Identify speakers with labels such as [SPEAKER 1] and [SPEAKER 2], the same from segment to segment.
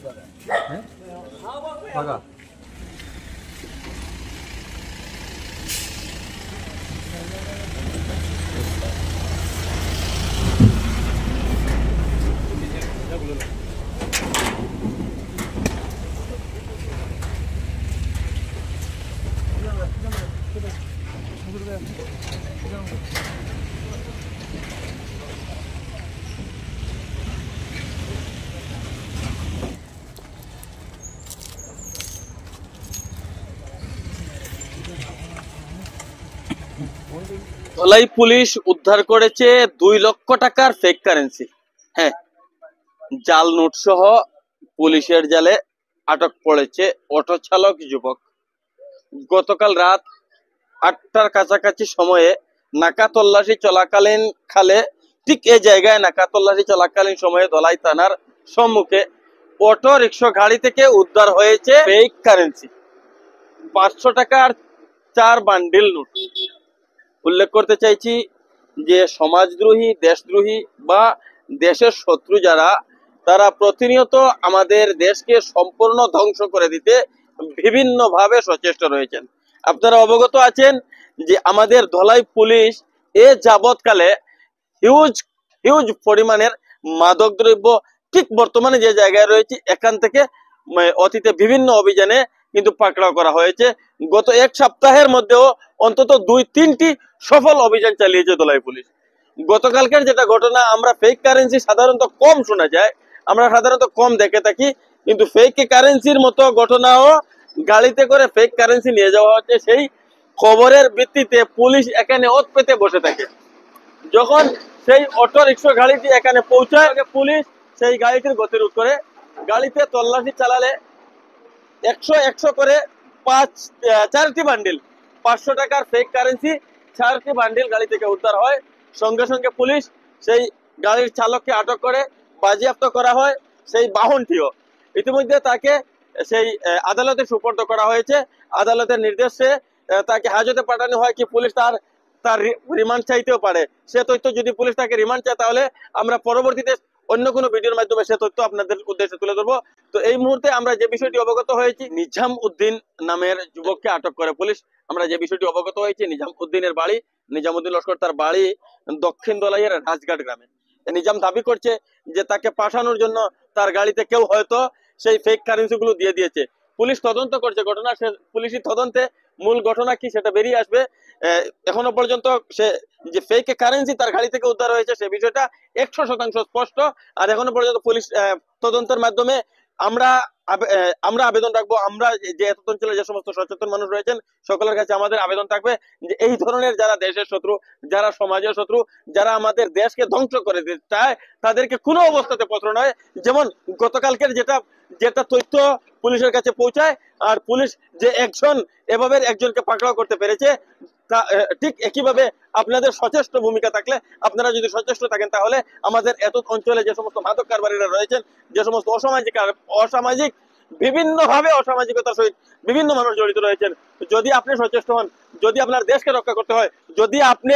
[SPEAKER 1] হ্যাঁ ফাঁকা
[SPEAKER 2] ধলাই পুলিশ উদ্ধার করেছে 2 লক্ষ টাকার ফেক কারেন্সি। হ্যাঁ, জাল নোট সহ পুলিশের জালে আটক পড়েছে অটো চালক যুবক। গতকাল রাত 8টার কাছাকাছি সময়ে নাকা তল্লাশি চলাকালীন ঠিক এই জায়গায় নাকা তল্লাশি চলাকালীন সময়ে ধলাই থানার সম্মুখে অটো রিক্সা গাড়ি থেকে উদ্ধার হয়েছে ফেক কারেন্সি 500 টাকার 4 বান্ডিল নোট। উল্লেখ করতে চাইছি যে সমাজদ্রোহী, দেশদ্রোহী বা দেশের শত্রু যারা, তারা প্রতিনিয়ত আমাদের দেশকে সম্পূর্ণ ধ্বংস করে দিতে বিভিন্নভাবে সচেষ্ট রয়েছেন। আপনারা অবগত আছেন যে আমাদের ধলাই পুলিশ এ যাবৎকালে হিউজ হিউজ পরিমাণের মাদকদ্রব্য ঠিক বর্তমানে যে জায়গায় রয়েছে এখান থেকে অতীতে বিভিন্ন অভিযানে কিন্তু পাকড়াও করা হয়েছে। গত 1 সপ্তাহের মধ্যেও অন্তত 2-3টি সফল অভিযান চালিয়েছে ধলাই পুলিশ। গতকালকের যেটা ঘটনা, আমরা ফেক কারেন্সি সাধারণত কম শোনা যায়, আমরা সাধারণত কম দেখে থাকি, কিন্তু ফেক কারেন্সির মতো ঘটনাও গাড়িতে করে ফেক কারেন্সি নিয়ে যাওয়া হচ্ছে। সেই খবরের ভিত্তিতে পুলিশ এখানে ওত পেতে বসে থাকে। যখন সেই অটো রিক্সা গাড়িটি এখানে পৌঁছায়, পুলিশ সেই গাড়িটির গতিরোধ করে গাড়িতে তল্লাশি চালালে 100 করে 4টি বান্ডিল 500 টাকার ফেক কারেন্সি 4টি বান্ডিল গাড়ি থেকে উদ্ধার হয়। সঙ্গে সঙ্গে পুলিশ সেই গাড়ির চালককে আটক করে বাজেয়াপ্ত করা হয় সেই বাহনটিও। ইতিমধ্যে তাকে সেই আদালতে সুপর্দ করা হয়েছে। আদালতের নির্দেশে তাকে হাজতে পাঠানো হয় কি পুলিশ তার তার রিমান্ড চাইতেও পারে। সে তথ্য যদি পুলিশ তাকে রিমান্ড চায় তাহলে আমরা পরবর্তীতে অন্য কোনো ভিডিওর মাধ্যমে সে তথ্য আপনাদের উদ্দেশ্যে তুলে ধরবো। তো এই মুহূর্তে আমরা যে বিষয়টি অবগত হয়েছি, নিজাম উদ্দিন নামের যুবককে আটক করে পুলিশ। আমরা যে বিষয়টি অবগত হয়েছি, নিজাম উদ্দিনের বাড়ি, নিজাম উদ্দিন লস্কর, তার বাড়ি দক্ষিণ দলাইয়ের রাজঘাট গ্রামে। নিজাম দাবি করছে যে তাকে পাঠানোর জন্য তার গাড়িতে কেউ হয়তো সেই ফেক কারেন্সি গুলো দিয়ে দিয়েছে। পুলিশ তদন্ত করছে ঘটনা, সে পুলিশি তদন্তে মূল ঘটনা কি সেটা বেরিয়ে আসবে। এখনো পর্যন্ত সে যে ফেক কারেন্সি তার গাড়ি থেকে উদ্ধার হয়েছে সে বিষয়টা 100% স্পষ্ট। আর এখনো পর্যন্ত পুলিশ তদন্তের মাধ্যমে আমরা আবেদন রাখবো, আমরা যে এত অঞ্চলে যে সমস্ত সচেতন মানুষ রয়েছেন সকলের কাছে আমাদের আবেদন থাকবে যে এই ধরনের যারা দেশের শত্রু, যারা সমাজের শত্রু, যারা আমাদের দেশকে ধ্বংস করে দিতে চায়, তাদেরকে কোনো অবস্থাতে পত্র নয়। যেমন গতকালকের যেটা তথ্য পুলিশের কাছে পৌঁছায়, আর পুলিশ যে এভাবে একজনকে পাকড়াও করতে পেরেছে, ঠিক একইভাবে আপনাদের সচেষ্ট ভূমিকা থাকলে, আপনারা যদি সচেষ্ট থাকেন, তাহলে আমাদের এত অঞ্চলে যে সমস্ত মাদক কারবারীরা রয়েছেন, যে সমস্ত অসামাজিক বিভিন্নভাবে অসামাজিকতার সহিত বিভিন্ন মানুষ জড়িত রয়েছেন, যদি আপনি সচেষ্ট হন, যদি আপনার দেশকে রক্ষা করতে হয়, যদি আপনি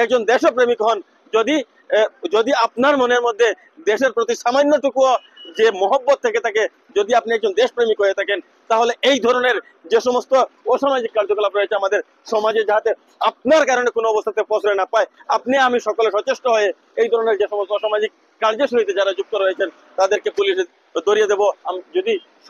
[SPEAKER 2] একজন দেশপ্রেমিক হন, যদি আপনার মনের মধ্যে দেশের প্রতি সামান্যটুকুও যে মহব্বত থেকে থাকে, যদি আপনি একজন দেশপ্রেমিক হয়ে থাকেন, তাহলে এই ধরনের যে সমস্ত অসামাজিক কার্যকলাপ রয়েছে আমাদের সমাজে, যাতে আপনার কারণে কোনো অবস্থাতে প্রশ্রয় না পায়, আপনি আমি সকলে সচেষ্ট হয়ে এই ধরনের যে সমস্ত অসামাজিক কার্যের সহিত যারা যুক্ত রয়েছেন তাদেরকে পুলিশে ধরিয়ে দেব।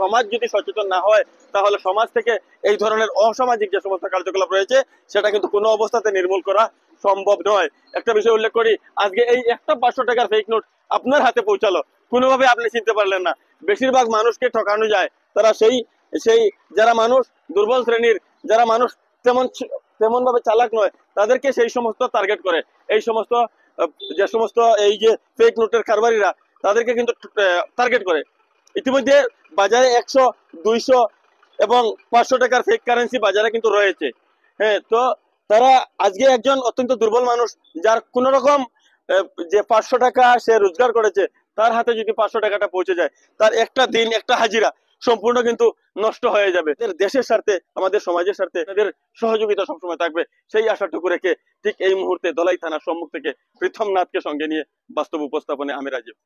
[SPEAKER 2] সমাজ যদি সচেতন না হয়, তাহলে সমাজ থেকে এই ধরনের অসামাজিক যে সমস্ত কার্যকলাপ রয়েছে সেটা কিন্তু কোনো অবস্থাতে নির্মূল করা সম্ভব নয়। একটা বিষয় উল্লেখ করি, আজকে এই একটা 500 টাকার ফেক নোট আপনার হাতে পৌঁছালো, কোনোভাবে আপনি চিনতে পারলেন না। বেশিরভাগ মানুষকে ঠকানো যায়, তারা সেই যারা মানুষ দুর্বল শ্রেণীর, যারা মানুষ তেমন ভাবে চালাক নয়, তাদেরকে সেই সমস্ত টার্গেট করে। এই সমস্ত যে সমস্ত এই যে ফেক নোটের কারবারিরা, তাদেরকে কিন্তু টার্গেট করে। ইতিমধ্যে বাজারে 100, 200 এবং 500 টাকার ফেক কারেন্সি বাজারে কিন্তু রয়েছে। হ্যাঁ, তো তারা আজকে একজন অত্যন্ত দুর্বল মানুষ, যার কোন রকম যে 500 টাকা সে রোজগার করেছে, তার হাতে যদি 500 টাকাটা পৌঁছে যায়, তার একটা দিন, একটা হাজিরা সম্পূর্ণ কিন্তু নষ্ট হয়ে যাবে। দেশের স্বার্থে, আমাদের সমাজের স্বার্থে তাদের সহযোগিতা সবসময় থাকবে, সেই আশাটুকু রেখে ঠিক এই মুহূর্তে ধলাই থানার সম্মুখ থেকে প্রীতম নাথকে সঙ্গে নিয়ে বাস্তব উপস্থাপনে আমি রাজীব।